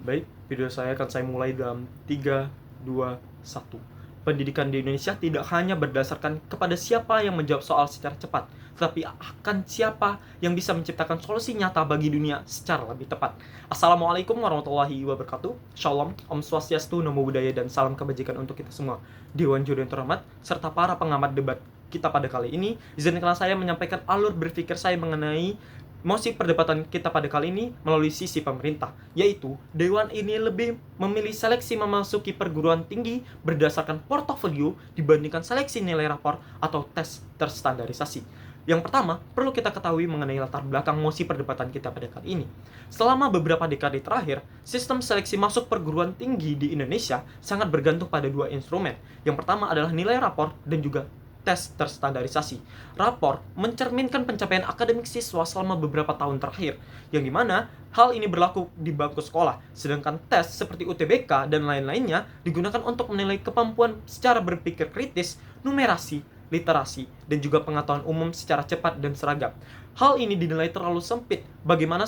Baik, video akan saya mulai dalam 3, 2, 1. Pendidikan di Indonesia tidak hanya berdasarkan kepada siapa yang menjawab soal secara cepat, tetapi akan siapa yang bisa menciptakan solusi nyata bagi dunia secara lebih tepat. Assalamualaikum warahmatullahi wabarakatuh. Shalom, Om Swastiastu, Namo Buddhaya, dan salam kebajikan untuk kita semua. Dewan Juri yang terhormat, serta para pengamat debat kita pada kali ini, izinkanlah saya menyampaikan alur berpikir saya mengenai mosi perdebatan kita pada kali ini melalui sisi pemerintah, yaitu Dewan ini lebih memilih seleksi memasuki perguruan tinggi berdasarkan portofolio dibandingkan seleksi nilai rapor atau tes terstandarisasi. Yang pertama, perlu kita ketahui mengenai latar belakang mosi perdebatan kita pada kali ini. Selama beberapa dekade terakhir, sistem seleksi masuk perguruan tinggi di Indonesia sangat bergantung pada dua instrumen. Yang pertama adalah nilai rapor dan juga tes terstandarisasi. Rapor mencerminkan pencapaian akademik siswa selama beberapa tahun terakhir, yang dimana hal ini berlaku di bangku sekolah, sedangkan tes seperti UTBK dan lain-lainnya digunakan untuk menilai kemampuan secara berpikir kritis, numerasi, literasi, dan juga pengetahuan umum secara cepat dan seragam. Hal ini dinilai terlalu sempit bagaimana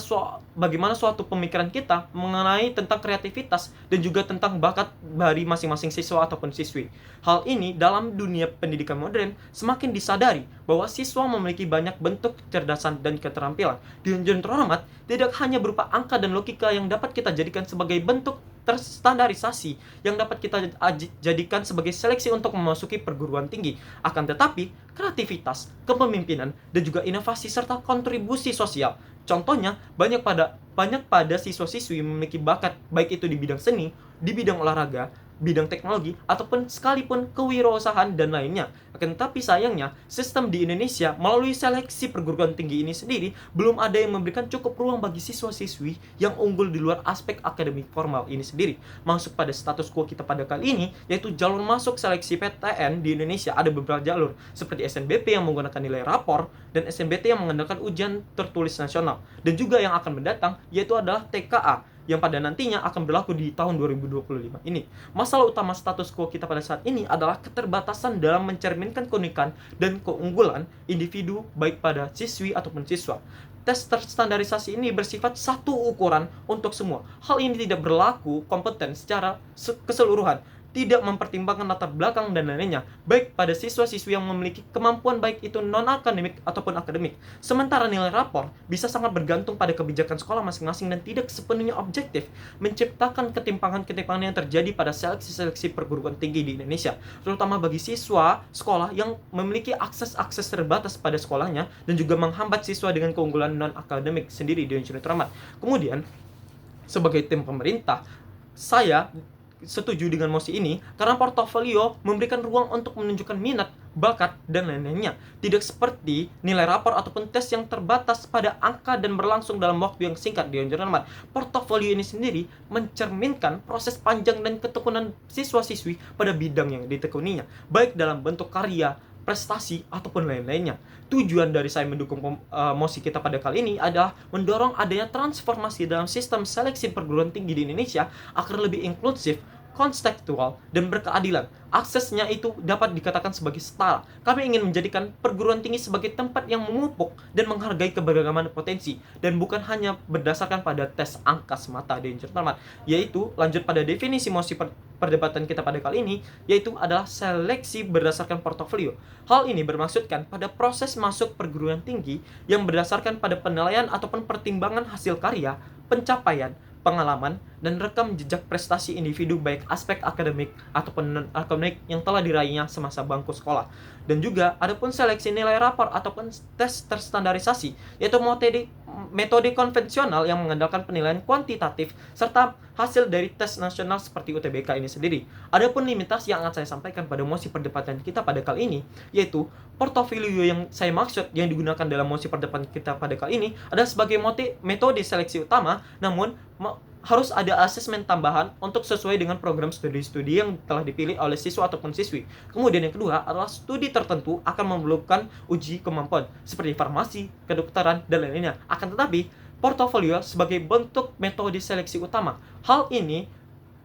suatu pemikiran kita mengenai tentang kreativitas dan juga tentang bakat dari masing-masing siswa ataupun siswi. Hal ini dalam dunia pendidikan modern semakin disadari bahwa siswa memiliki banyak bentuk kecerdasan dan keterampilan. Yang terhormat, tidak hanya berupa angka dan logika yang dapat kita jadikan sebagai bentuk terstandarisasi yang dapat kita jadikan sebagai seleksi untuk memasuki perguruan tinggi. Akan tetapi, kreativitas, kepemimpinan, dan juga inovasi serta kontribusi sosial. Contohnya, banyak pada siswa-siswi memiliki bakat baik itu di bidang seni, di bidang olahraga, bidang teknologi, ataupun sekalipun kewirausahaan dan lainnya. Akan tetapi sayangnya, sistem di Indonesia melalui seleksi perguruan tinggi ini sendiri belum ada yang memberikan cukup ruang bagi siswa-siswi yang unggul di luar aspek akademik formal ini sendiri. Masuk pada status quo kita pada kali ini, yaitu jalur masuk seleksi PTN di Indonesia ada beberapa jalur, seperti SNBP yang menggunakan nilai rapor, dan SNBT yang mengandalkan ujian tertulis nasional. Dan juga yang akan mendatang, yaitu adalah TKA, yang pada nantinya akan berlaku di tahun 2025 ini. Masalah utama status quo kita pada saat ini adalah keterbatasan dalam mencerminkan keunikan dan keunggulan individu baik pada siswi ataupun siswa. Tes terstandarisasi ini bersifat satu ukuran untuk semua. Hal ini tidak berlaku kompeten secara keseluruhan, tidak mempertimbangkan latar belakang dan lainnya, baik pada siswa-siswi yang memiliki kemampuan baik itu non-akademik ataupun akademik. Sementara nilai rapor bisa sangat bergantung pada kebijakan sekolah masing-masing dan tidak sepenuhnya objektif, menciptakan ketimpangan-ketimpangan yang terjadi pada seleksi-seleksi perguruan tinggi di Indonesia, terutama bagi siswa sekolah yang memiliki akses terbatas pada sekolahnya dan juga menghambat siswa dengan keunggulan non-akademik sendiri di Indonesia terhormat. Kemudian, sebagai tim pemerintah, saya setuju dengan mosi ini karena portofolio memberikan ruang untuk menunjukkan minat, bakat, dan lain-lainnya. Tidak seperti nilai rapor ataupun tes yang terbatas pada angka dan berlangsung dalam waktu yang singkat di Indonesia. Portofolio ini sendiri mencerminkan proses panjang dan ketekunan siswa-siswi pada bidang yang ditekuninya, baik dalam bentuk karya, prestasi, ataupun lain-lainnya. Tujuan dari saya mendukung mosi kita pada kali ini adalah mendorong adanya transformasi dalam sistem seleksi perguruan tinggi di Indonesia agar lebih inklusif, kontekstual, dan berkeadilan. Aksesnya itu dapat dikatakan sebagai setara. Kami ingin menjadikan perguruan tinggi sebagai tempat yang memupuk dan menghargai keberagaman potensi, dan bukan hanya berdasarkan pada tes angka semata di Indonesia. Yaitu, lanjut pada definisi mosi perdebatan kita pada kali ini, yaitu adalah seleksi berdasarkan portofolio. Hal ini bermaksudkan pada proses masuk perguruan tinggi yang berdasarkan pada penilaian ataupun pertimbangan hasil karya, pencapaian, pengalaman, dan rekam jejak prestasi individu baik aspek akademik ataupun non-akademik yang telah diraihnya semasa bangku sekolah. Dan juga adapun seleksi nilai rapor ataupun tes terstandarisasi, yaitu metode konvensional yang mengandalkan penilaian kuantitatif serta hasil dari tes nasional seperti UTBK ini sendiri. Adapun limitasi yang akan saya sampaikan pada mosi perdebatan kita pada kali ini, yaitu portofolio yang saya maksud yang digunakan dalam mosi perdebatan kita pada kali ini adalah sebagai metode seleksi utama, namun harus ada asesmen tambahan untuk sesuai dengan program studi-studi yang telah dipilih oleh siswa ataupun siswi. Kemudian yang kedua adalah studi tertentu akan memerlukan uji kemampuan seperti farmasi, kedokteran, dan lainnya. Akan tetapi, portofolio sebagai bentuk metode seleksi utama. Hal ini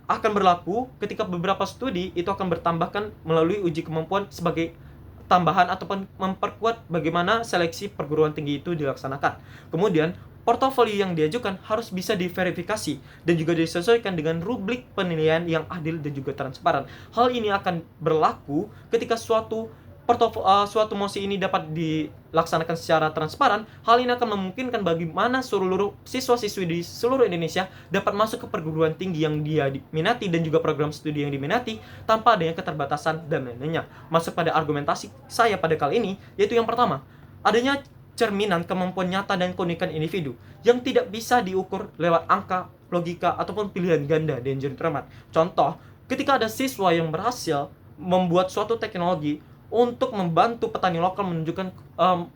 akan berlaku ketika beberapa studi itu akan bertambahkan melalui uji kemampuan sebagai tambahan ataupun memperkuat bagaimana seleksi perguruan tinggi itu dilaksanakan. Kemudian, portofolio yang diajukan harus bisa diverifikasi dan juga disesuaikan dengan rubrik penilaian yang adil dan juga transparan. Hal ini akan berlaku ketika suatu mosi ini dapat dilaksanakan secara transparan. Hal ini akan memungkinkan bagaimana seluruh siswa-siswi di seluruh Indonesia dapat masuk ke perguruan tinggi yang dia diminati dan juga program studi yang diminati tanpa adanya keterbatasan dan lain-lainnya. Masuk pada argumentasi saya pada kali ini, yaitu yang pertama, adanya cerminan kemampuan nyata dan keunikan individu yang tidak bisa diukur lewat angka, logika, ataupun pilihan ganda dan cermat. Contoh, ketika ada siswa yang berhasil membuat suatu teknologi untuk membantu petani lokal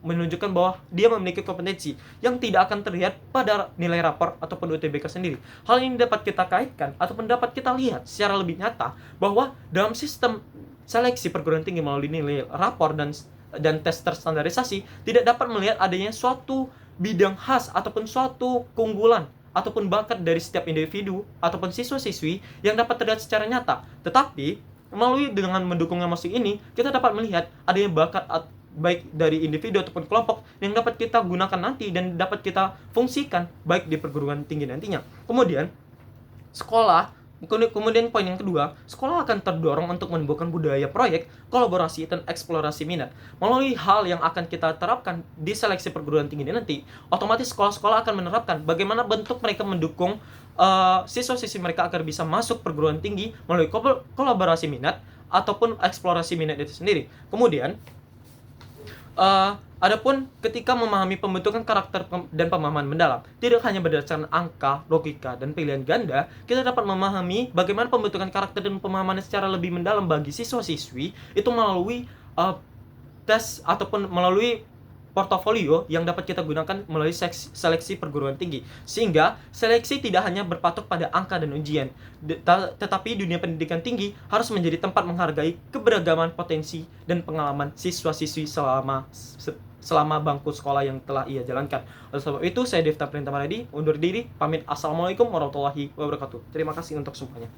menunjukkan bahwa dia memiliki kompetensi yang tidak akan terlihat pada nilai rapor ataupun UTBK sendiri. Hal ini dapat kita kaitkan ataupun dapat kita lihat secara lebih nyata bahwa dalam sistem seleksi perguruan tinggi melalui nilai rapor dan tes terstandarisasi tidak dapat melihat adanya suatu bidang khas ataupun suatu keunggulan ataupun bakat dari setiap individu ataupun siswa-siswi yang dapat terlihat secara nyata. Tetapi melalui dengan mendukungnya musik ini, kita dapat melihat adanya bakat baik dari individu ataupun kelompok yang dapat kita gunakan nanti dan dapat kita fungsikan baik di perguruan tinggi nantinya. Kemudian poin yang kedua, sekolah akan terdorong untuk menumbuhkan budaya proyek, kolaborasi, dan eksplorasi minat. Melalui hal yang akan kita terapkan di seleksi perguruan tinggi ini nanti, otomatis sekolah-sekolah akan menerapkan bagaimana bentuk mereka mendukung siswa-siswi mereka agar bisa masuk perguruan tinggi melalui kolaborasi minat ataupun eksplorasi minat itu sendiri. Kemudian, adapun ketika memahami pembentukan karakter dan pemahaman mendalam, tidak hanya berdasarkan angka, logika, dan pilihan ganda, kita dapat memahami bagaimana pembentukan karakter dan pemahaman secara lebih mendalam bagi siswa-siswi itu melalui tes ataupun melalui portofolio yang dapat kita gunakan melalui seleksi perguruan tinggi. Sehingga seleksi tidak hanya berpatok pada angka dan ujian, tetapi dunia pendidikan tinggi harus menjadi tempat menghargai keberagaman potensi dan pengalaman siswa-siswi selama bangku sekolah yang telah ia jalankan. Oleh sebab itu, saya Devta Printamaradi undur diri, pamit. Assalamualaikum warahmatullahi wabarakatuh. Terima kasih untuk semuanya.